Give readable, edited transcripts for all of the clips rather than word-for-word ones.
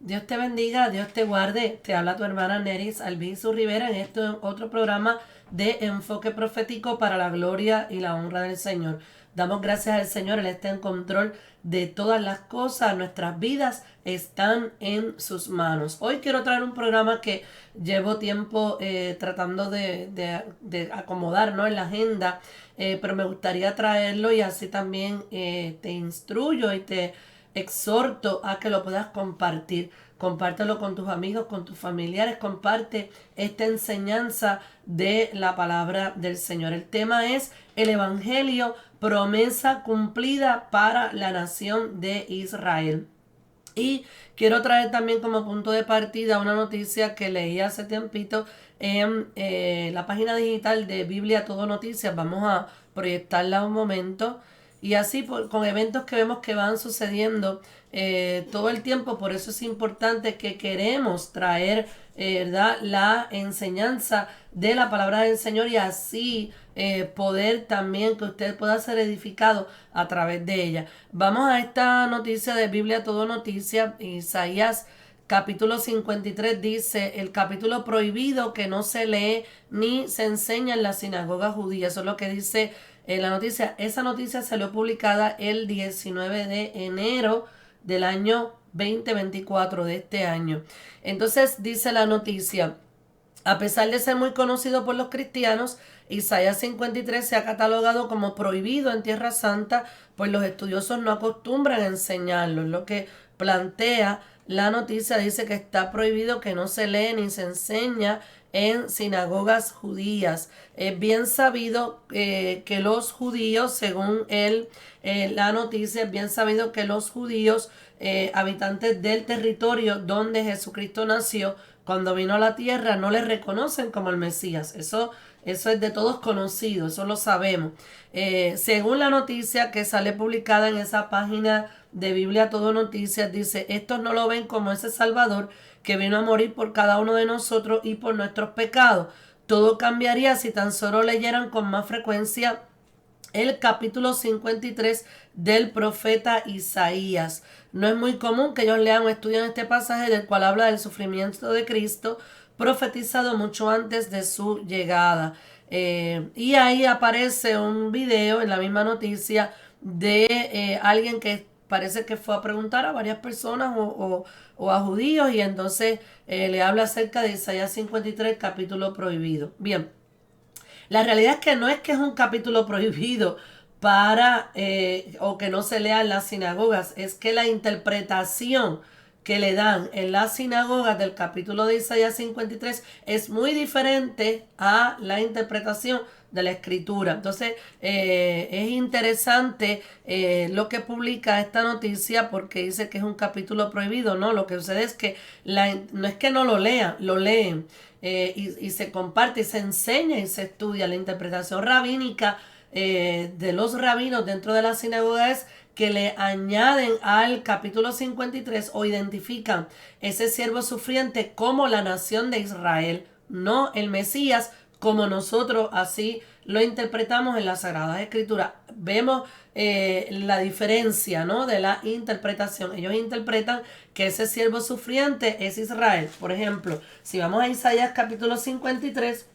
Dios te bendiga, Dios te guarde. Te habla tu hermana Neris Albizu Rivera en este otro programa de enfoque profético para la gloria y la honra del Señor. Damos gracias al Señor, Él está en control de todas las cosas, nuestras vidas están en sus manos. Hoy quiero traer un programa que llevo tiempo tratando de acomodar, ¿no?, en la agenda, pero me gustaría traerlo y así también te instruyo y te exhorto a que lo puedas compartir. Compártelo con tus amigos, con tus familiares, comparte esta enseñanza de la palabra del Señor. El tema es el Evangelio, promesa cumplida para la nación de Israel. Y quiero traer también como punto de partida una noticia que leí hace tiempito en la página digital de Biblia Todo Noticias. Vamos a proyectarla un momento. Y así con eventos que vemos que van sucediendo todo el tiempo, por eso es importante que queremos traer ¿verdad?, la enseñanza de la palabra del Señor y así poder también que usted pueda ser edificado a través de ella. Vamos a esta noticia de Biblia Todo Noticia. Isaías capítulo 53 dice: el capítulo prohibido que no se lee ni se enseña en la sinagoga judía. Eso es lo que dice la noticia. Esa noticia salió publicada el 19 de enero del año 2024 de este año. Entonces dice la noticia: a pesar de ser muy conocido por los cristianos, Isaías 53 se ha catalogado como prohibido en Tierra Santa, pues los estudiosos no acostumbran a enseñarlo. Lo que plantea la noticia dice que está prohibido, que no se lee ni se enseña en sinagogas judías. Es bien sabido que los judíos, según la noticia, es bien sabido que los judíos, habitantes del territorio donde Jesucristo nació, cuando vino a la tierra, no le reconocen como el Mesías. Eso es de todos conocido, eso lo sabemos. Según la noticia que sale publicada en esa página de Biblia Todo Noticias, dice: estos no lo ven como ese Salvador que vino a morir por cada uno de nosotros y por nuestros pecados. Todo cambiaría si tan solo leyeran con más frecuencia el capítulo 53 del profeta Isaías. No es muy común que ellos lean o estudien este pasaje, del cual habla del sufrimiento de Cristo, profetizado mucho antes de su llegada. Y ahí aparece un video en la misma noticia de alguien que parece que fue a preguntar a varias personas o a judíos, y entonces le habla acerca de Isaías 53, capítulo prohibido. Bien, la realidad es que es un capítulo prohibido o que no se lea en las sinagogas, es que la interpretación que le dan en las sinagogas del capítulo de Isaías 53 es muy diferente a la interpretación de la escritura. Entonces es interesante lo que publica esta noticia, porque dice que es un capítulo prohibido. No, lo que sucede es que no es que no lo lean, lo leen. Y se comparte y se enseña y se estudia. La interpretación rabínica de los rabinos dentro de la sinagoga es que le añaden al capítulo 53 o identifican ese siervo sufriente como la nación de Israel, no el Mesías, como nosotros así lo interpretamos en las Sagradas Escrituras. Vemos la diferencia, ¿no?, de la interpretación. Ellos interpretan que ese siervo sufriente es Israel. Por ejemplo, si vamos a Isaías capítulo 53,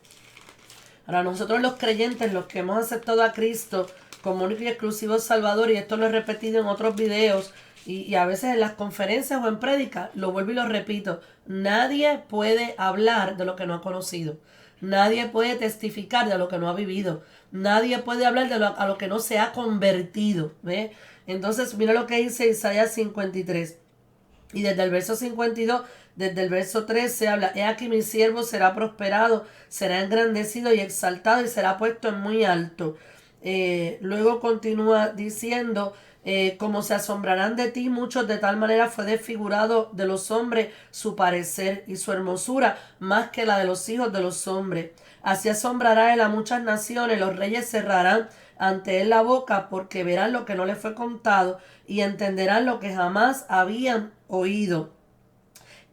para nosotros los creyentes, los que hemos aceptado a Cristo como único y exclusivo Salvador, y esto lo he repetido en otros videos y a veces en las conferencias o en prédicas, lo vuelvo y lo repito: nadie puede hablar de lo que no ha conocido. Nadie puede testificar de lo que no ha vivido. Nadie puede hablar a lo que no se ha convertido. ¿Ve? Entonces, mira lo que dice Isaías 53. Y desde el verso 52, desde el verso 3 se habla: he aquí mi siervo será prosperado, será engrandecido y exaltado y será puesto en muy alto. Luego continúa diciendo: como se asombrarán de ti muchos, de tal manera fue desfigurado de los hombres su parecer, y su hermosura más que la de los hijos de los hombres. Así asombrará él a muchas naciones, los reyes cerrarán ante él la boca, porque verán lo que no les fue contado y entenderán lo que jamás habían oído.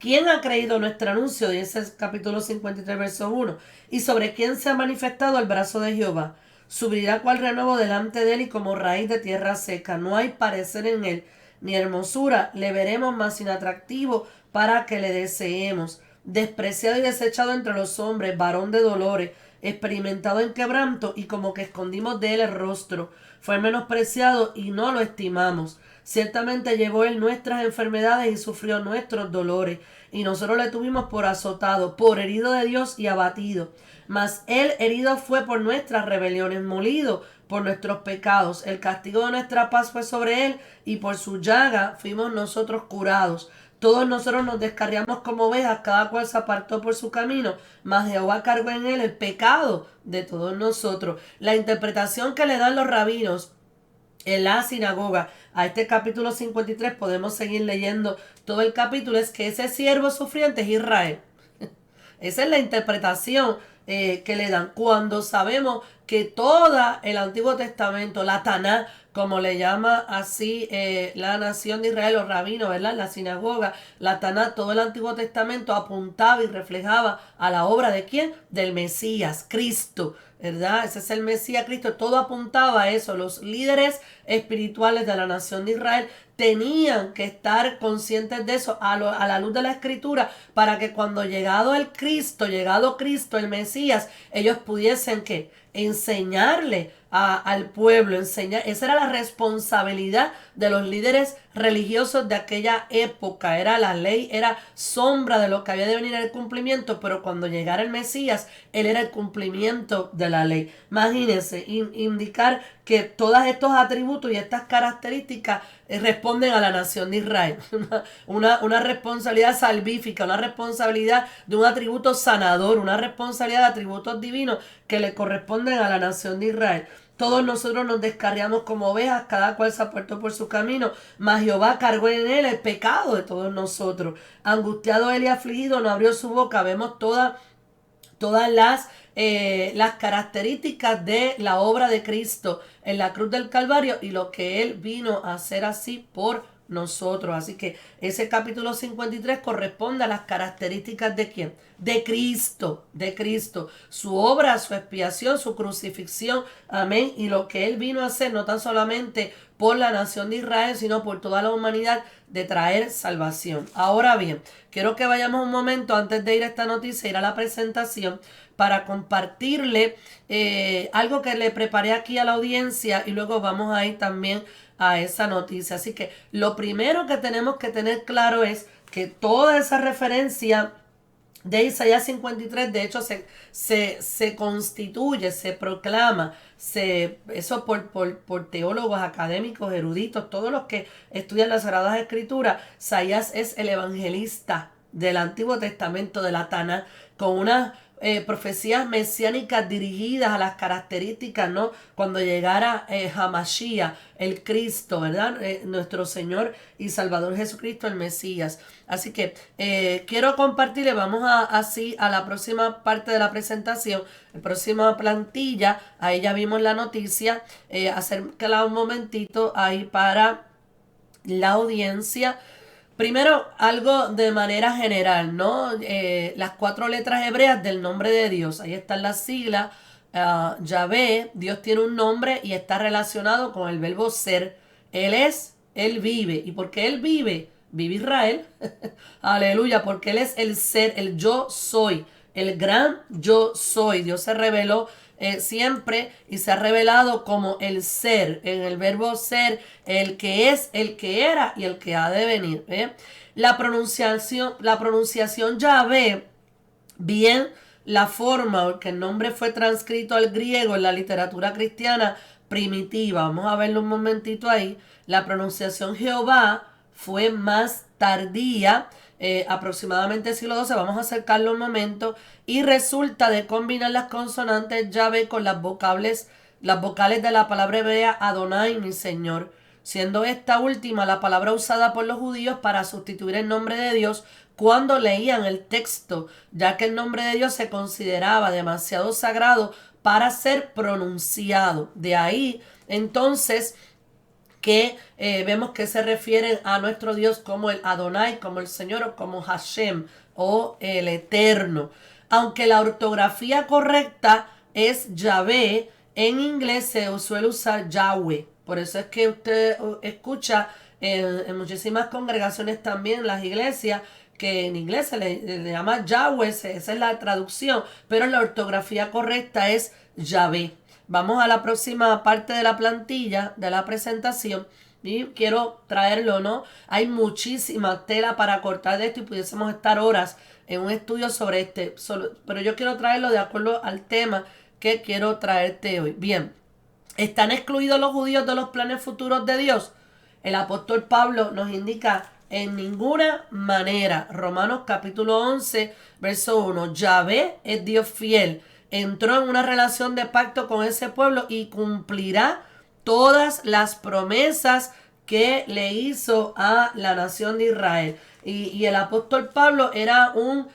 ¿Quién ha creído nuestro anuncio? Dice el capítulo 53, verso 1. ¿Y sobre quién se ha manifestado el brazo de Jehová? Subirá cual renuevo delante de él y como raíz de tierra seca. No hay parecer en él, ni hermosura le veremos más inatractivo para que le deseemos. Despreciado y desechado entre los hombres, varón de dolores, experimentado en quebranto, y como que escondimos de él el rostro. Fue menospreciado y no lo estimamos. Ciertamente llevó él nuestras enfermedades y sufrió nuestros dolores, y nosotros le tuvimos por azotado, por herido de Dios y abatido. Mas él herido fue por nuestras rebeliones, molido por nuestros pecados. El castigo de nuestra paz fue sobre él, y por su llaga fuimos nosotros curados. Todos nosotros nos descarriamos como ovejas, cada cual se apartó por su camino, mas Jehová cargó en él el pecado de todos nosotros. La interpretación que le dan los rabinos en la sinagoga a este capítulo 53, podemos seguir leyendo todo el capítulo, es que ese siervo sufriente es Israel. Esa es la interpretación que le dan cuando sabemos que todo el Antiguo Testamento, la Taná, como le llama así la nación de Israel, los rabinos, ¿verdad? La sinagoga, la Taná, todo el Antiguo Testamento apuntaba y reflejaba a la obra de ¿quién? Del Mesías, Cristo, ¿verdad? Ese es el Mesías, Cristo. Todo apuntaba a eso. Los líderes espirituales de la nación de Israel tenían que estar conscientes de eso a la luz de la Escritura, para que cuando llegado Cristo, el Mesías, ellos pudiesen ¿qué? Enseñarle al pueblo, enseñar. Esa era la responsabilidad de los líderes religiosos de aquella época. Era la ley, era sombra de lo que había de venir el cumplimiento, pero cuando llegara el Mesías, él era el cumplimiento de la ley. Imagínense, indicar que todos estos atributos y estas características responden a la nación de Israel. Una responsabilidad salvífica, una responsabilidad de un atributo sanador, una responsabilidad de atributos divinos que le corresponden a la nación de Israel. Todos nosotros nos descarriamos como ovejas, cada cual se apartó por su camino, mas Jehová cargó en él el pecado de todos nosotros. Angustiado él y afligido, no abrió su boca. Vemos todas las características de la obra de Cristo en la cruz del Calvario y lo que él vino a hacer así por nosotros. Así que ese capítulo 53 corresponde a las características de ¿quién? De Cristo, su obra, su expiación, su crucifixión, amén, y lo que él vino a hacer no tan solamente por la nación de Israel, sino por toda la humanidad, de traer salvación. Ahora bien, quiero que vayamos un momento antes de ir a esta noticia, ir a la presentación, para compartirle algo que le preparé aquí a la audiencia, y luego vamos a ir también a esa noticia. Así que lo primero que tenemos que tener claro es que toda esa referencia de Isaías 53, de hecho, se constituye, se proclama, eso por teólogos, académicos, eruditos, todos los que estudian las Sagradas Escrituras. Isaías es el evangelista del Antiguo Testamento, de la Taná, con unas profecías mesiánicas dirigidas a las características, ¿no? Cuando llegara Hamashiach, el Cristo, ¿verdad? Nuestro Señor y Salvador Jesucristo, el Mesías. Así que quiero compartirle, vamos así a la próxima parte de la presentación, la próxima plantilla. Ahí ya vimos la noticia, acércala un momentito ahí para la audiencia. Primero, algo de manera general, ¿no? Las 4 letras hebreas del nombre de Dios. Ahí están las siglas. Yahvé, Dios tiene un nombre y está relacionado con el verbo ser. Él es, Él vive. ¿Y por qué Él vive? Vive Israel. Aleluya, porque Él es el ser, el yo soy, el gran yo soy. Dios se reveló siempre y se ha revelado como el ser, en el verbo ser, el que es, el que era y el que ha de venir. La pronunciación Yahvé, bien la forma, porque el nombre fue transcrito al griego en la literatura cristiana primitiva. Vamos a verlo un momentito ahí. La pronunciación Jehová fue más tardía, aproximadamente siglo XII. Vamos a acercarlo un momento, y resulta de combinar las consonantes Yahvé con las vocales de la palabra hebrea Adonai, mi Señor, siendo esta última la palabra usada por los judíos para sustituir el nombre de Dios cuando leían el texto, ya que el nombre de Dios se consideraba demasiado sagrado para ser pronunciado. De ahí entonces que vemos que se refieren a nuestro Dios como el Adonai, como el Señor, o como Hashem, o el Eterno. Aunque la ortografía correcta es Yahvé, en inglés se suele usar Yahweh. Por eso es que usted escucha en muchísimas congregaciones también, las iglesias, que en inglés le llama Yahweh, esa es la traducción, pero la ortografía correcta es Yahvé. Vamos a la próxima parte de la plantilla, de la presentación, y quiero traerlo, ¿no? Hay muchísima tela para cortar de esto y pudiésemos estar horas en un estudio sobre pero yo quiero traerlo de acuerdo al tema que quiero traerte hoy. Bien, ¿están excluidos los judíos de los planes futuros de Dios? El apóstol Pablo nos indica en ninguna manera. Romanos capítulo 11, verso 1. Yahvé es Dios fiel. Entró en una relación de pacto con ese pueblo y cumplirá todas las promesas que le hizo a la nación de Israel. Y el apóstol Pablo era un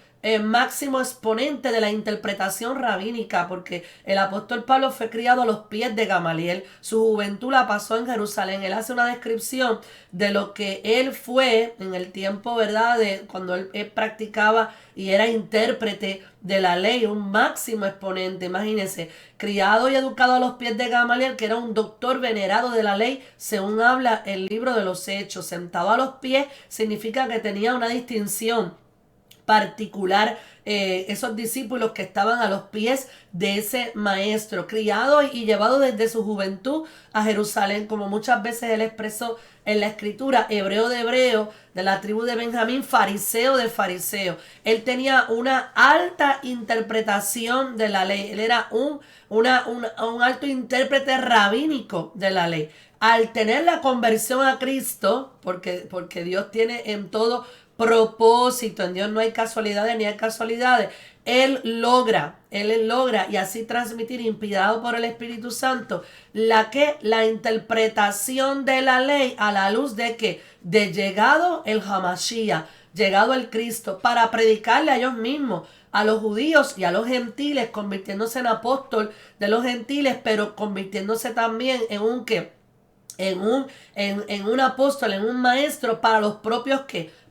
máximo exponente de la interpretación rabínica, porque el apóstol Pablo fue criado a los pies de Gamaliel. Su juventud la pasó en Jerusalén. Él hace una descripción de lo que él fue en el tiempo, ¿verdad?, de cuando él practicaba y era intérprete de la ley, un máximo exponente. Imagínense, criado y educado a los pies de Gamaliel, que era un doctor venerado de la ley, según habla el libro de los Hechos. Sentado a los pies significa que tenía una distinción particular, esos discípulos que estaban a los pies de ese maestro, criado y llevado desde su juventud a Jerusalén, como muchas veces él expresó en la escritura, hebreo de hebreo, de la tribu de Benjamín, fariseo de fariseo. Él tenía una alta interpretación de la ley, él era un alto intérprete rabínico de la ley. Al tener la conversión a Cristo, porque Dios tiene en todo propósito, en Dios no hay casualidades ni hay casualidades, Él logra y así transmitir, inspirado por el Espíritu Santo, la interpretación de la ley a la luz de que de llegado el Hamashiach, llegado el Cristo, para predicarle a ellos mismos, a los judíos y a los gentiles, convirtiéndose en apóstol de los gentiles, pero convirtiéndose también en un apóstol, en un maestro para los propios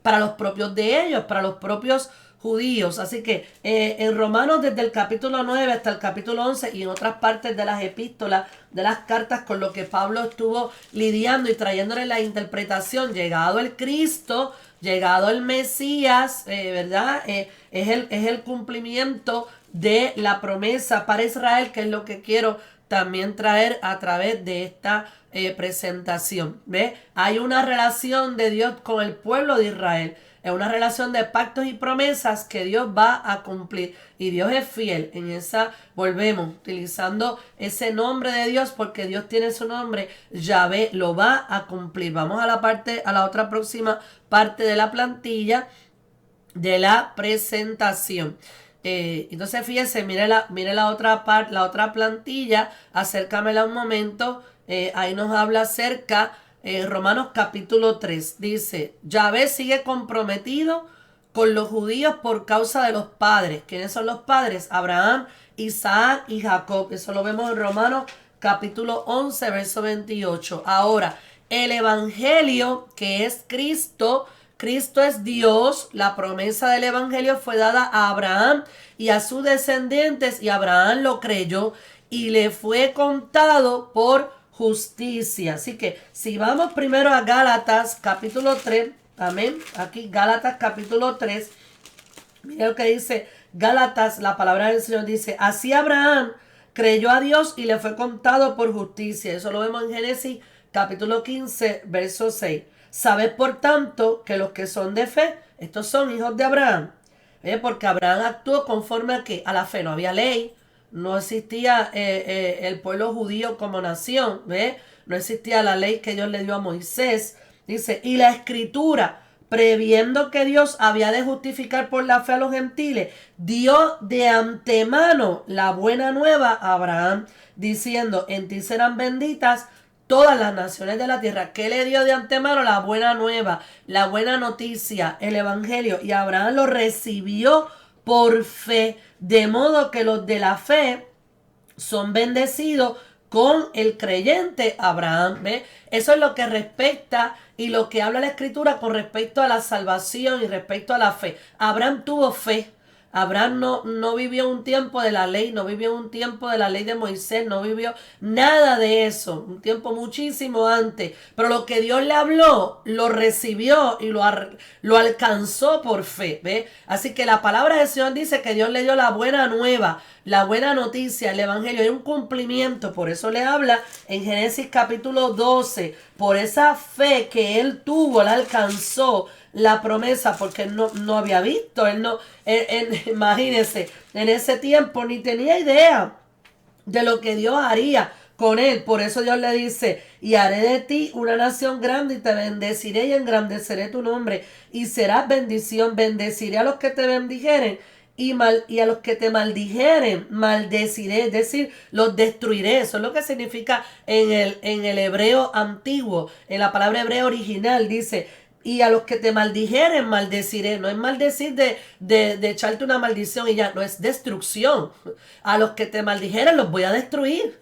para los propios de ellos, para los propios judíos. Así que en Romanos, desde el capítulo 9 hasta el capítulo 11 y en otras partes de las epístolas, de las cartas, con lo que Pablo estuvo lidiando y trayéndole la interpretación, llegado el Cristo, llegado el Mesías, ¿verdad? Es el cumplimiento de la promesa para Israel, que es lo que quiero también traer a través de esta presentación. ¿Ve? Hay una relación de Dios con el pueblo de Israel. Es una relación de pactos y promesas que Dios va a cumplir. Y Dios es fiel. En esa volvemos utilizando ese nombre de Dios, porque Dios tiene su nombre. Yahvé lo va a cumplir. Vamos a la otra próxima parte de la plantilla de la presentación. Entonces fíjense, mire la otra parte, la otra plantilla, acércamela un momento. Ahí nos habla acerca, Romanos capítulo 3, dice: Yahvé sigue comprometido con los judíos por causa de los padres. ¿Quiénes son los padres? Abraham, Isaac y Jacob. Eso lo vemos en Romanos capítulo 11, verso 28. Ahora, el evangelio, que es Cristo es Dios. La promesa del evangelio fue dada a Abraham y a sus descendientes, y Abraham lo creyó y le fue contado por justicia. Así que si vamos primero a Gálatas capítulo 3, amén, aquí Gálatas capítulo 3, mira lo que dice Gálatas, la palabra del Señor dice: así Abraham creyó a Dios y le fue contado por justicia. Eso lo vemos en Génesis capítulo 15, verso 6. Sabed por tanto que los que son de fe, estos son hijos de Abraham. Porque Abraham actuó conforme a la fe. No había ley, no existía el pueblo judío como nación, no existía la ley que Dios le dio a Moisés. Dice: y la escritura, previendo que Dios había de justificar por la fe a los gentiles, dio de antemano la buena nueva a Abraham, diciendo: en ti serán benditas todas las naciones de la tierra. ¿Qué le dio de antemano? La buena nueva, la buena noticia, el evangelio. Y Abraham lo recibió por fe, de modo que los de la fe son bendecidos con el creyente Abraham. ¿Ve? Eso es lo que respecta y lo que habla la escritura con respecto a la salvación y respecto a la fe. Abraham tuvo fe. Abraham no vivió un tiempo de la ley, no vivió un tiempo de la ley de Moisés, no vivió nada de eso, un tiempo muchísimo antes. Pero lo que Dios le habló, lo recibió y lo alcanzó por fe. ¿Ve? Así que la palabra del Señor dice que Dios le dio la buena nueva, la buena noticia, el evangelio. Hay un cumplimiento, por eso le habla en Génesis capítulo 12. Por esa fe que él tuvo, la alcanzó la promesa, porque él no había visto, imagínense, en ese tiempo ni tenía idea de lo que Dios haría con él. Por eso Dios le dice: y haré de ti una nación grande y te bendeciré y engrandeceré tu nombre y serás bendición. Bendeciré a los que te bendijeren y a los que te maldijeren maldeciré, es decir, los destruiré. Eso es lo que significa en el hebreo antiguo, en la palabra hebrea original, dice: y a los que te maldijeren maldeciré. No es maldecir de echarte una maldición y ya, no, es destrucción. A los que te maldijeren los voy a destruir.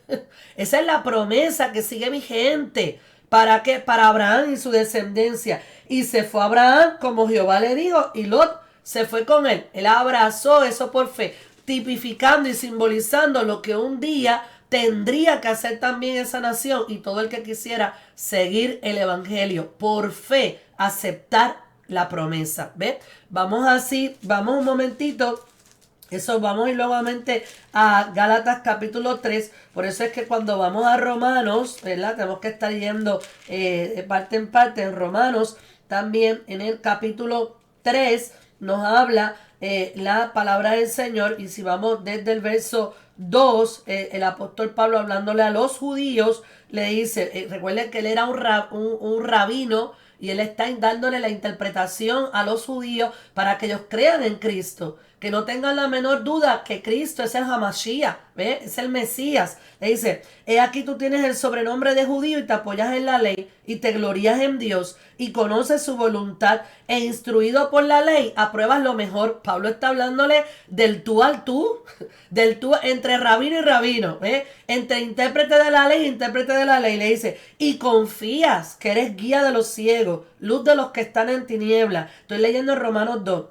Esa es la promesa que sigue vigente. ¿Para qué? Para Abraham y su descendencia. Y se fue Abraham como Jehová le dijo, y Lot se fue con él. Él abrazó eso por fe, tipificando y simbolizando lo que un día tendría que hacer también esa nación y todo el que quisiera seguir el evangelio por fe, aceptar la promesa. ¿Ve? Vamos un momentito. Eso, vamos a ir nuevamente a Gálatas capítulo 3. Por eso es que cuando vamos a Romanos, ¿verdad? Tenemos que estar yendo de parte en parte. En Romanos también en el capítulo 3 nos habla la palabra del Señor. Y si vamos desde el verso 2, el apóstol Pablo, hablándole a los judíos, le dice, recuerden que él era un rabino, y él está dándole la interpretación a los judíos para que ellos crean en Cristo, que no tengan la menor duda que Cristo es el Hamashiach, ¿ve? Es el Mesías. Le dice: he aquí tú tienes el sobrenombre de judío y te apoyas en la ley y te glorías en Dios y conoces su voluntad e instruido por la ley apruebas lo mejor. Pablo está hablándole del tú al tú, del tú entre rabino y rabino, ¿ve? Entre intérprete de la ley e intérprete de la ley. Le dice: y confías que eres guía de los ciegos, luz de los que están en tinieblas. Estoy leyendo en Romanos 2.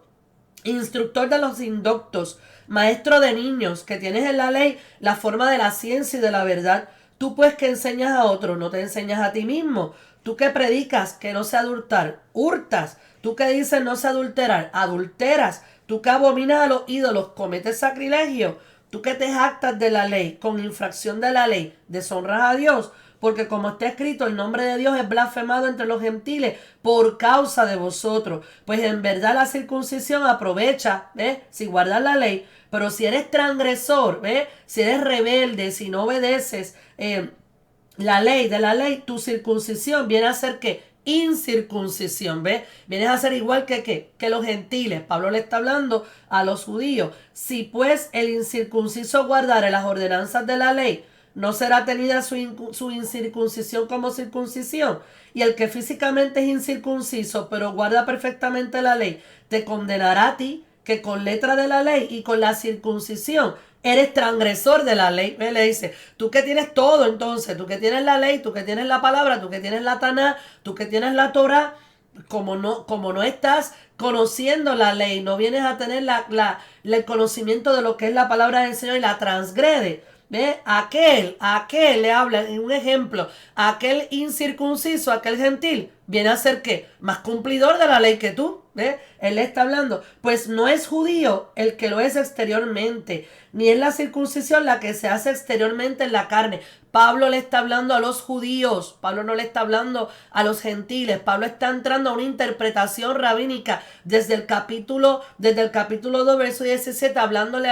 Instructor de los indoctos, maestro de niños, que tienes en la ley la forma de la ciencia y de la verdad. Tú pues que enseñas a otro, no te enseñas a ti mismo. Tú que predicas que no se adultar, hurtas. Tú que dices no se adulterar, adulteras. Tú que abominas a los ídolos, cometes sacrilegio. Tú que te jactas de la ley, con infracción de la ley, deshonras a Dios. Porque como está escrito, el nombre de Dios es blasfemado entre los gentiles por causa de vosotros. Pues en verdad la circuncisión aprovecha, ¿ves? Si guardas la ley. Pero si eres transgresor, ¿ves? Si eres rebelde, si no obedeces la ley de la ley, tu circuncisión viene a ser ¿qué? Incircuncisión, ¿ves? Vienes a ser igual que los gentiles. Pablo le está hablando a los judíos. Si pues el incircunciso guardare las ordenanzas de la ley, no será tenida su incircuncisión como circuncisión. Y el que físicamente es incircunciso, pero guarda perfectamente la ley, te condenará a ti, que con letra de la ley y con la circuncisión eres transgresor de la ley. ¿Ve? Le dice: tú que tienes todo, entonces, tú que tienes la ley, tú que tienes la palabra, tú que tienes la Taná, tú que tienes la Torá, como no estás conociendo la ley, no vienes a tener el conocimiento de lo que es la palabra del Señor y la transgrede. ¿Ve? Aquel le habla en un ejemplo, aquel incircunciso, aquel gentil, viene a ser ¿qué? Más cumplidor de la ley que tú. ¿Ve? Él le está hablando, pues no es judío el que lo es exteriormente, ni es la circuncisión la que se hace exteriormente en la carne. Pablo le está hablando a los judíos, Pablo no le está hablando a los gentiles. Pablo está entrando a una interpretación rabínica desde el capítulo 2, verso 17, hablándole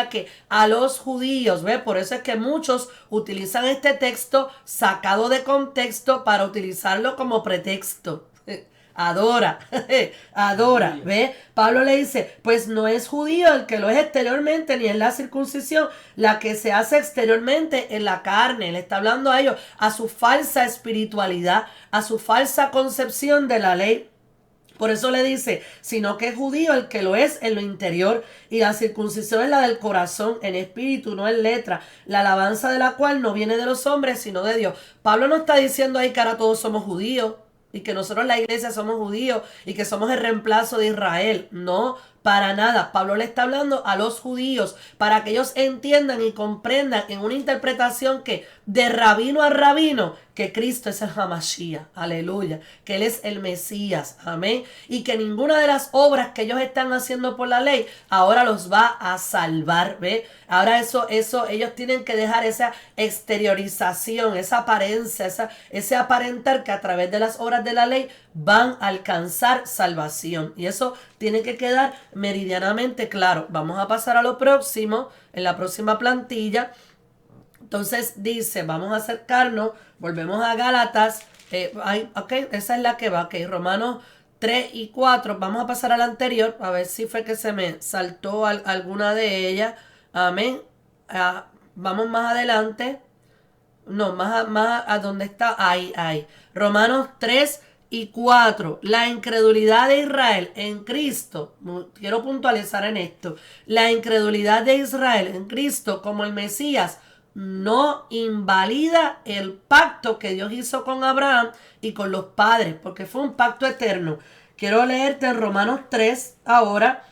a los judíos. ¿Ve? Por eso es que muchos utilizan este texto sacado de contexto para utilizarlo como pretexto. Adora, ¿ve? Pablo le dice: pues no es judío el que lo es exteriormente, ni es la circuncisión la que se hace exteriormente en la carne. Le está hablando a ellos, a su falsa espiritualidad, a su falsa concepción de la ley. Por eso le dice: sino que es judío el que lo es en lo interior, y la circuncisión es la del corazón, en espíritu, no en letra, la alabanza de la cual no viene de los hombres, sino de Dios. Pablo no está diciendo ahí que ahora todos somos judíos. y que nosotros la iglesia somos judíos y que somos el reemplazo de Israel. No, para nada. Pablo le está hablando a los judíos para que ellos entiendan y comprendan en una interpretación que de rabino a rabino que Cristo es el Hamashiach, aleluya, que Él es el Mesías, amén, y que ninguna de las obras que ellos están haciendo por la ley ahora los va a salvar, ¿ve? Ahora ellos tienen que dejar esa exteriorización, esa apariencia, ese aparentar que a través de las obras de la ley van a alcanzar salvación. Y eso tiene que quedar meridianamente claro. Vamos a pasar a lo próximo, en la próxima plantilla. Entonces dice, vamos a acercarnos, volvemos a Gálatas, ok, esa es la que va, ok, Romanos 3 y 4, vamos a pasar a la anterior, a ver si fue que se me saltó alguna de ellas, amén, vamos más adelante, no, más a donde está, ahí, Romanos 3 y 4, la incredulidad de Israel en Cristo, quiero puntualizar en esto, la incredulidad de Israel en Cristo como el Mesías, no invalida el pacto que Dios hizo con Abraham y con los padres, porque fue un pacto eterno. Quiero leerte en Romanos 3 ahora,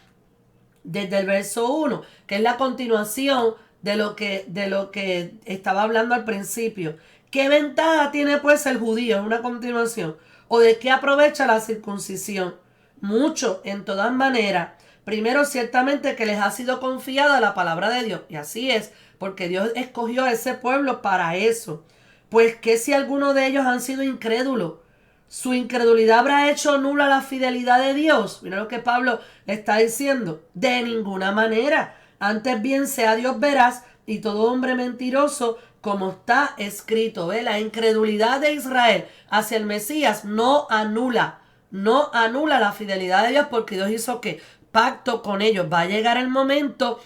desde el verso 1, que es la continuación de lo que estaba hablando al principio. ¿Qué ventaja tiene pues el judío? Es una continuación. ¿O de qué aprovecha la circuncisión? Mucho, en todas maneras. Primero, ciertamente que les ha sido confiada la palabra de Dios. Y así es, porque Dios escogió a ese pueblo para eso. Pues que si alguno de ellos han sido incrédulos, su incredulidad habrá hecho nula la fidelidad de Dios. Mira lo que Pablo le está diciendo. De ninguna manera. Antes bien sea Dios veraz y todo hombre mentiroso, como está escrito. ¿Ve? La incredulidad de Israel hacia el Mesías no anula la fidelidad de Dios, porque Dios hizo que pacto con ellos. Va a llegar el momento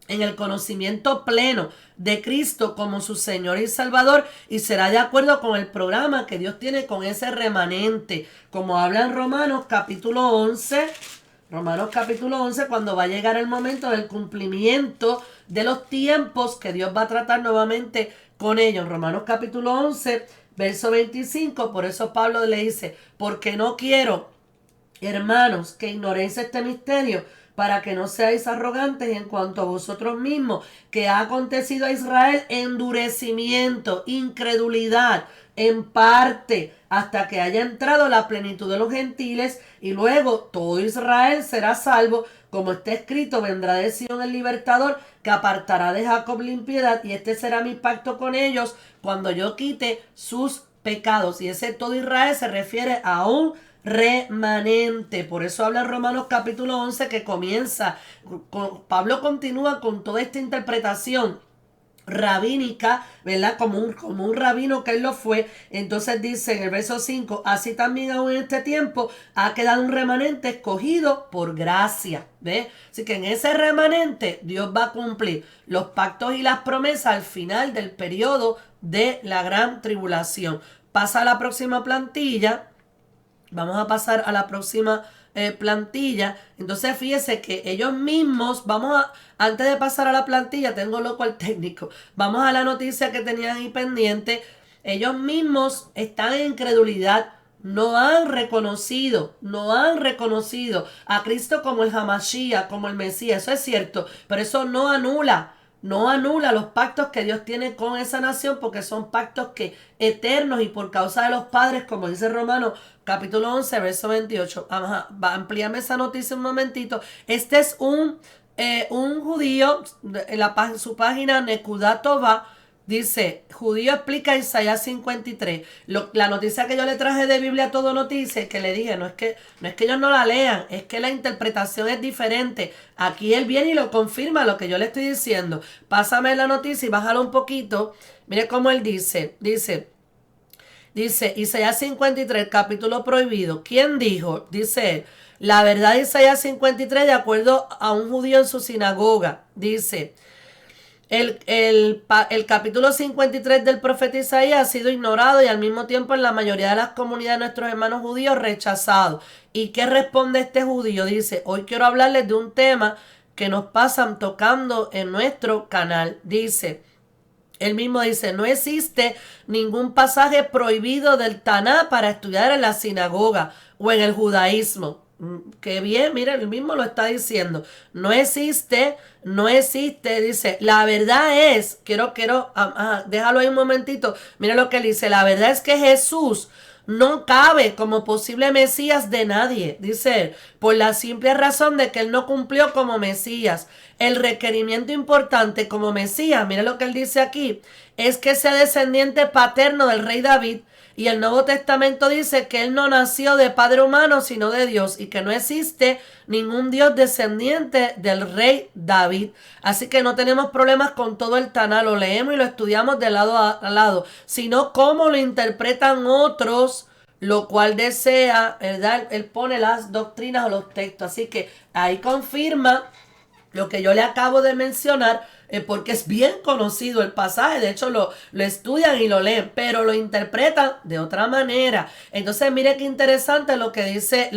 en el conocimiento pleno de Cristo como su Señor y Salvador, y será de acuerdo con el programa que Dios tiene con ese remanente, como habla en Romanos capítulo 11, cuando va a llegar el momento del cumplimiento de los tiempos que Dios va a tratar nuevamente con ellos. Romanos capítulo 11, verso 25, por eso Pablo le dice, porque no quiero, hermanos, que ignoréis este misterio, para que no seáis arrogantes en cuanto a vosotros mismos, que ha acontecido a Israel endurecimiento, incredulidad, en parte, hasta que haya entrado la plenitud de los gentiles, y luego todo Israel será salvo, como está escrito, vendrá de Sion el libertador, que apartará de Jacob la impiedad, y este será mi pacto con ellos, cuando yo quite sus pecados. Y ese todo Israel se refiere a un remanente. Por eso habla Romanos capítulo 11 que comienza, Pablo continúa con toda esta interpretación rabínica, ¿verdad? Como un rabino que él lo fue. Entonces dice en el verso 5, así también aún en este tiempo ha quedado un remanente escogido por gracia, ¿ves? Así que en ese remanente Dios va a cumplir los pactos y las promesas al final del periodo de la gran tribulación. Pasa a la próxima plantilla. Vamos a pasar a la próxima plantilla. Entonces fíjese que ellos mismos, antes de pasar a la plantilla, tengo loco al técnico, vamos a la noticia que tenían ahí pendiente. Ellos mismos están en incredulidad, no han reconocido a Cristo como el Hamashiach, como el Mesías. Eso es cierto, pero eso no anula los pactos que Dios tiene con esa nación, porque son pactos eternos y por causa de los padres, como dice Romanos capítulo 11, verso 28. Amplíame esa noticia un momentito. Este es un judío, en su página Nekudat Tová, dice, judío explica Isaías 53. La noticia que yo le traje de Biblia Todo Noticia, que le dije, no es que ellos no la lean, es que la interpretación es diferente. Aquí él viene y lo confirma lo que yo le estoy diciendo. Pásame la noticia y bájalo un poquito. Mire cómo él dice Isaías 53, capítulo prohibido. ¿Quién dijo? Dice, la verdad de Isaías 53, de acuerdo a un judío en su sinagoga, dice, el capítulo 53 del profeta Isaías ha sido ignorado y al mismo tiempo en la mayoría de las comunidades de nuestros hermanos judíos rechazado. ¿Y qué responde este judío? Dice, hoy quiero hablarles de un tema que nos pasan tocando en nuestro canal. Dice, Él mismo dice, no existe ningún pasaje prohibido del Taná para estudiar en la sinagoga o en el judaísmo. Qué bien, miren, él mismo lo está diciendo. No existe, no existe, dice, la verdad es, déjalo ahí un momentito, mira lo que él dice, la verdad es que Jesús no cabe como posible Mesías de nadie, dice él, por la simple razón de que él no cumplió como Mesías. El requerimiento importante como Mesías, mira lo que él dice aquí, es que sea descendiente paterno del rey David. Y el Nuevo Testamento dice que él no nació de padre humano, sino de Dios, y que no existe ningún Dios descendiente del rey David. Así que no tenemos problemas con todo el Taná, lo leemos y lo estudiamos de lado a lado, sino cómo lo interpretan otros, lo cual desea, ¿verdad? Él pone las doctrinas o los textos. Así que ahí confirma lo que yo le acabo de mencionar, porque es bien conocido el pasaje, de hecho lo estudian y lo leen, pero lo interpretan de otra manera. Entonces mire qué interesante lo que dice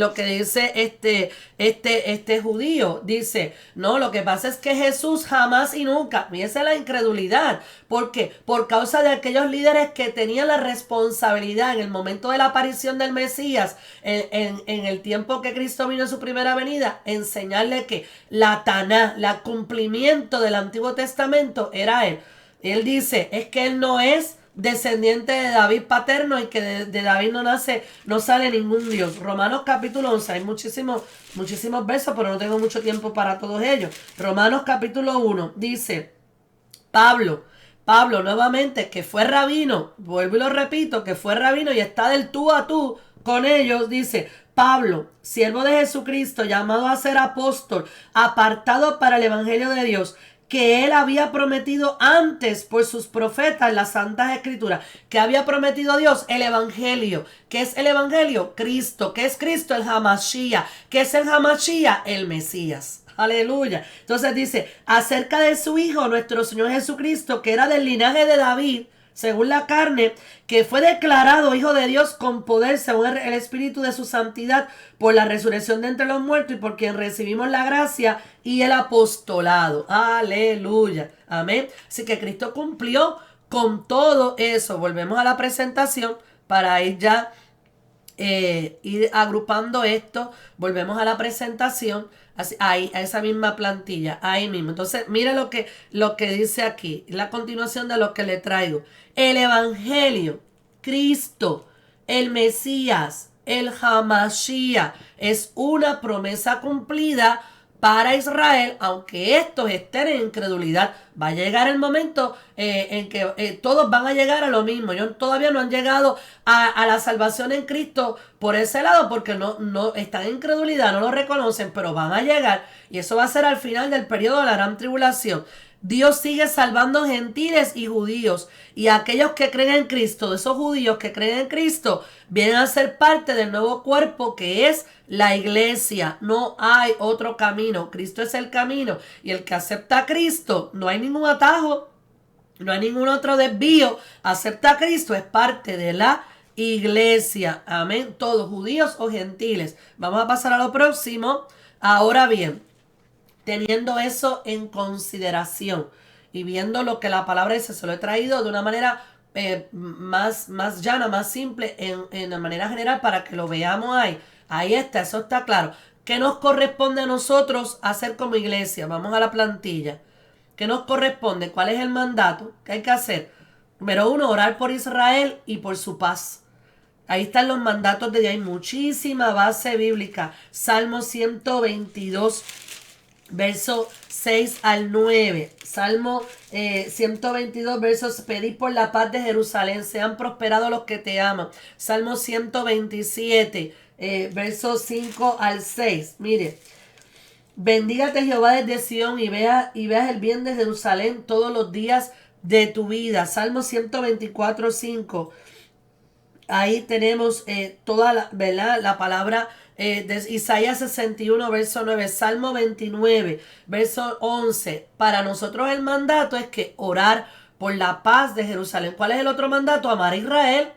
este judío. Dice, no, lo que pasa es que Jesús jamás y nunca, fíjese la incredulidad, porque por causa de aquellos líderes que tenían la responsabilidad en el momento de la aparición del Mesías, en el tiempo que Cristo vino en su primera venida, enseñarle que la Taná, el cumplimiento del Antiguo Testamento era él. Él dice, es que él no es descendiente de David paterno y que de David no sale ningún Dios. Romanos capítulo 11, hay muchísimos versos, pero no tengo mucho tiempo para todos ellos. Romanos capítulo 1 dice, Pablo nuevamente, que fue rabino, vuelvo y lo repito, que fue rabino y está del tú a tú con ellos, dice, Pablo, siervo de Jesucristo, llamado a ser apóstol, apartado para el evangelio de Dios, que él había prometido antes por sus profetas en las Santas Escrituras. Que había prometido Dios el evangelio. ¿Qué es el evangelio? Cristo. ¿Qué es Cristo? El Hamashiach. ¿Qué es el Hamashiach? El Mesías. Aleluya. Entonces dice, acerca de su Hijo, nuestro Señor Jesucristo, que era del linaje de David, según la carne, que fue declarado Hijo de Dios con poder, según el Espíritu de su santidad, por la resurrección de entre los muertos y por quien recibimos la gracia y el apostolado. Aleluya. Amén. Así que Cristo cumplió con todo eso. Volvemos a la presentación para ir ya ir agrupando esto. Volvemos a la presentación. Ahí, a esa misma plantilla, ahí mismo. Entonces, mira lo que dice aquí, la continuación de lo que le traigo. El evangelio, Cristo, el Mesías, el Hamashiach, es una promesa cumplida para Israel, aunque estos estén en incredulidad. Va a llegar el momento en que todos van a llegar a lo mismo. Ellos todavía no han llegado a la salvación en Cristo por ese lado, porque no están en incredulidad, no lo reconocen, pero van a llegar, y eso va a ser al final del periodo de la gran tribulación. Dios sigue salvando gentiles y judíos, y aquellos que creen en Cristo, esos judíos que creen en Cristo, vienen a ser parte del nuevo cuerpo que es la iglesia. No hay otro camino, Cristo es el camino, y el que acepta a Cristo, no hay ningún atajo, no hay ningún otro desvío, acepta a Cristo, es parte de la iglesia. Amén, todos, judíos o gentiles. Vamos a pasar a lo próximo. Ahora bien, teniendo eso en consideración y viendo lo que la palabra dice, se lo he traído de una manera más llana, más simple, en la manera general, para que lo veamos ahí. Ahí está, eso está claro. ¿Qué nos corresponde a nosotros hacer como iglesia? Vamos a la plantilla. ¿Qué nos corresponde? ¿Cuál es el mandato? ¿Qué hay que hacer? Número 1, orar por Israel y por su paz. Ahí están los mandatos de Dios. Hay muchísima base bíblica. Salmo 122, verso 6 al 9. Salmo 122, versos: pedid por la paz de Jerusalén, sean prosperados los que te aman. Salmo 127, versos 5 al 6. Mire, bendígate Jehová desde Sión y veas el bien de Jerusalén todos los días de tu vida. Salmo 124, 5. Ahí tenemos toda la palabra de Isaías 61, verso 9. Salmo 29, verso 11. Para nosotros el mandato es que orar por la paz de Jerusalén. ¿Cuál es el otro mandato? Amar a Israel.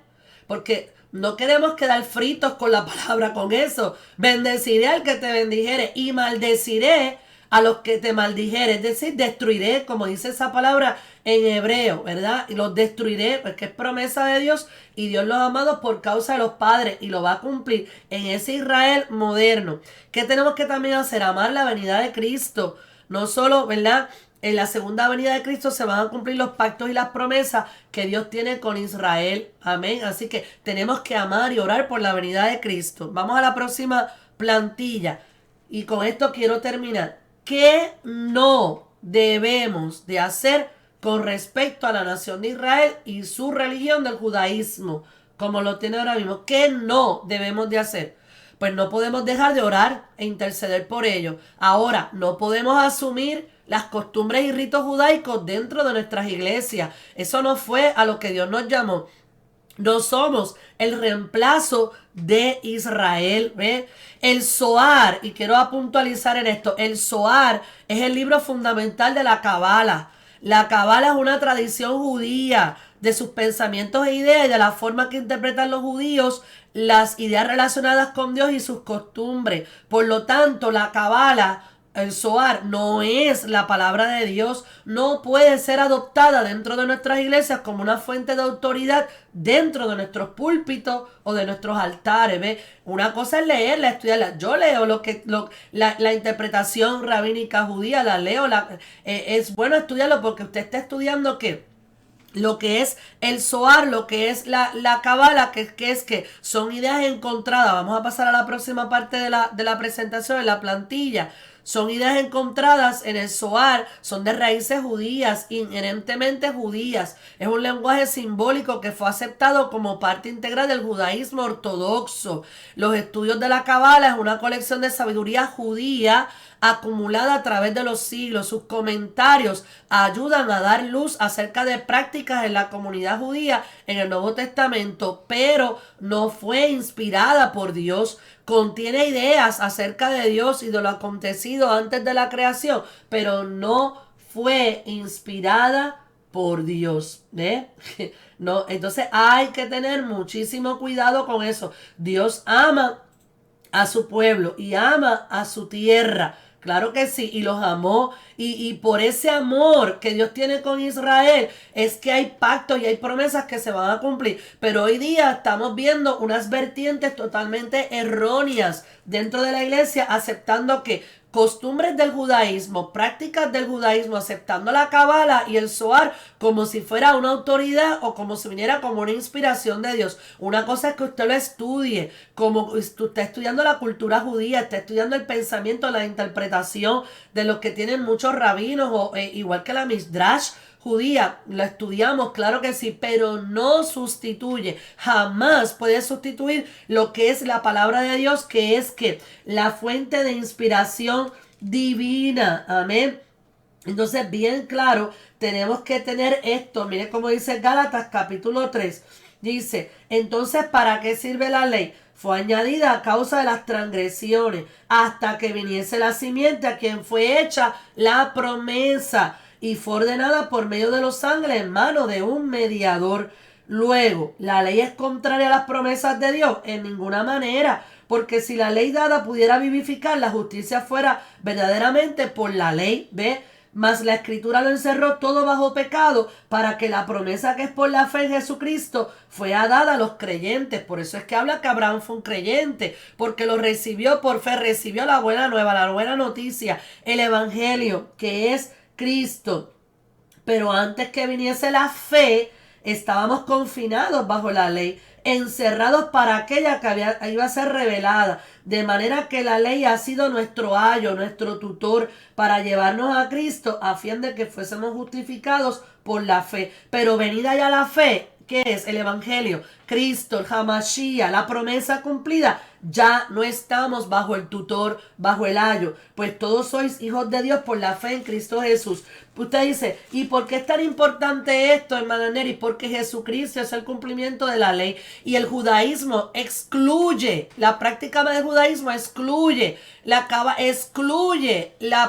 Porque no queremos quedar fritos con la palabra, con eso. Bendeciré al que te bendijere y maldeciré a los que te maldijeres, es decir, destruiré, como dice esa palabra en hebreo, ¿verdad? Y los destruiré, porque es promesa de Dios y Dios los ha amado por causa de los padres y lo va a cumplir en ese Israel moderno. ¿Qué tenemos que también hacer? Amar la venida de Cristo, no solo, ¿verdad? En la segunda venida de Cristo se van a cumplir los pactos y las promesas que Dios tiene con Israel. Amén. Así que tenemos que amar y orar por la venida de Cristo. Vamos a la próxima plantilla. Y con esto quiero terminar. ¿Qué no debemos de hacer con respecto a la nación de Israel y su religión del judaísmo, como lo tiene ahora mismo? ¿Qué no debemos de hacer? Pues no podemos dejar de orar e interceder por ellos. Ahora, no podemos asumir las costumbres y ritos judaicos dentro de nuestras iglesias. Eso no fue a lo que Dios nos llamó. No somos el reemplazo de Israel, ¿ve? El Zohar, y quiero puntualizar en esto, el Zohar es el libro fundamental de la Kabbalah. La Kabbalah es una tradición judía de sus pensamientos e ideas y de la forma que interpretan los judíos las ideas relacionadas con Dios y sus costumbres. Por lo tanto, la Kabbalah, el Zohar, no es la palabra de Dios, no puede ser adoptada dentro de nuestras iglesias como una fuente de autoridad dentro de nuestros púlpitos o de nuestros altares. ¿Ve? Una cosa es leerla, estudiarla. Yo leo la interpretación rabínica judía, la leo. Es bueno estudiarlo porque usted está estudiando ¿qué? Lo que es el Zohar, lo que es la Kabbalah, que son ideas encontradas. Vamos a pasar a la próxima parte de la presentación, de la plantilla. Son ideas encontradas en el Zohar, son de raíces judías, inherentemente judías. Es un lenguaje simbólico que fue aceptado como parte integral del judaísmo ortodoxo. Los estudios de la Kabbalah es una colección de sabiduría judía acumulada a través de los siglos. Sus comentarios ayudan a dar luz acerca de prácticas en la comunidad judía en el Nuevo Testamento, pero no fue inspirada por Dios. Contiene ideas acerca de Dios y de lo acontecido antes de la creación, pero no fue inspirada por Dios. No, entonces hay que tener muchísimo cuidado con eso. Dios ama a su pueblo y ama a su tierra. Claro que sí, y los amó. Y por ese amor que Dios tiene con Israel es que hay pactos y hay promesas que se van a cumplir. Pero hoy día estamos viendo unas vertientes totalmente erróneas dentro de la iglesia, aceptando que costumbres del judaísmo, prácticas del judaísmo, aceptando la Kabbalah y el Zohar como si fuera una autoridad o como si viniera como una inspiración de Dios. Una cosa es que usted lo estudie, como usted está estudiando la cultura judía, está estudiando el pensamiento, la interpretación de los que tienen muchos rabinos, o igual que la Midrash judía, lo estudiamos, claro que sí, pero no sustituye, jamás puede sustituir lo que es la palabra de Dios, que es que la fuente de inspiración divina, amén. Entonces, bien claro, tenemos que tener esto. Mire cómo dice Gálatas capítulo 3, dice, entonces, ¿para qué sirve la ley? Fue añadida a causa de las transgresiones, hasta que viniese la simiente a quien fue hecha la promesa, y fue ordenada por medio de los ángeles en mano de un mediador. Luego, ¿la ley es contraria a las promesas de Dios? En ninguna manera, porque si la ley dada pudiera vivificar, la justicia fuera verdaderamente por la ley, ¿ve? Mas la escritura lo encerró todo bajo pecado, para que la promesa que es por la fe en Jesucristo fuera dada a los creyentes. Por eso es que habla que Abraham fue un creyente, porque lo recibió por fe, recibió la buena nueva, la buena noticia, el evangelio, que es Cristo. Pero antes que viniese la fe, estábamos confinados bajo la ley, encerrados para aquella que iba a ser revelada, de manera que la ley ha sido nuestro ayo, nuestro tutor, para llevarnos a Cristo, a fin de que fuésemos justificados por la fe. Pero venida ya la fe, ¿qué es? El evangelio, Cristo, el Hamashiach, la promesa cumplida. Ya no estamos bajo el tutor, bajo el ayo, pues todos sois hijos de Dios por la fe en Cristo Jesús. Usted dice, ¿y por qué es tan importante esto, hermana Neri? Porque Jesucristo es el cumplimiento de la ley, y el judaísmo excluye, la práctica del judaísmo excluye la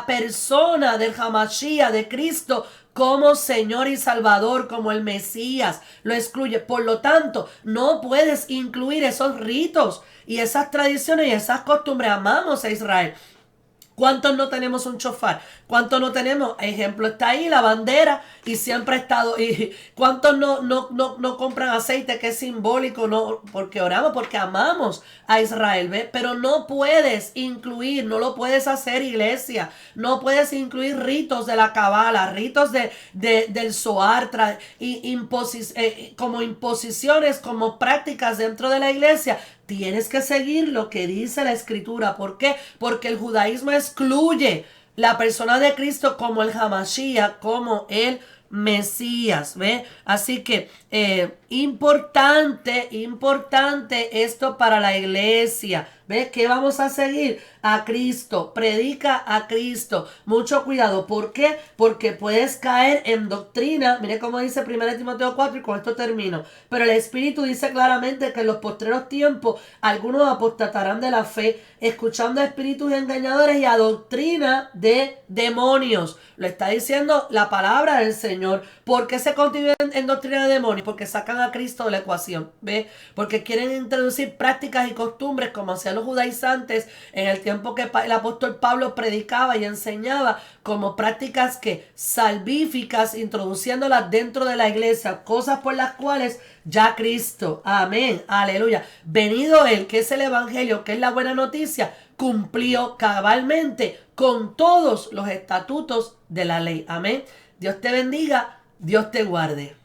persona del Hamashiach, de Cristo, como Señor y Salvador, como el Mesías, lo excluye. Por lo tanto, no puedes incluir esos ritos y esas tradiciones y esas costumbres. Amamos a Israel, ¿Cuántos no tenemos un chofar? ¿Cuántos no tenemos? Ejemplo, está ahí la bandera y siempre ha estado. ¿Y cuántos no compran aceite que es simbólico? No, porque oramos, porque amamos a Israel, ¿ves? Pero no puedes incluir, no lo puedes hacer, iglesia. No puedes incluir ritos de la cabala, ritos del Zohar, como imposiciones, como prácticas dentro de la iglesia. Tienes que seguir lo que dice la escritura. ¿Por qué? Porque el judaísmo excluye la persona de Cristo como el Hamashiach, como el Mesías, ¿ve? Así que importante esto para la iglesia. ¿Ves? ¿Qué vamos a seguir? A Cristo. Predica a Cristo. Mucho cuidado. ¿Por qué? Porque puedes caer en doctrina. Mire cómo dice 1 Timoteo 4 y con esto termino. Pero el Espíritu dice claramente que en los postreros tiempos algunos apostatarán de la fe, escuchando a espíritus engañadores y a doctrina de demonios. Lo está diciendo la palabra del Señor. ¿Por qué se continúan en doctrina de demonios? Porque sacan a Cristo de la ecuación. ¿Ve? Porque quieren introducir prácticas y costumbres como hacían los judaizantes en el tiempo que el apóstol Pablo predicaba y enseñaba, como prácticas que salvíficas, introduciéndolas dentro de la iglesia, cosas por las cuales ya Cristo, amén, aleluya, venido Él, que es el evangelio, que es la buena noticia, cumplió cabalmente con todos los estatutos de la ley. Amén. Dios te bendiga, Dios te guarde.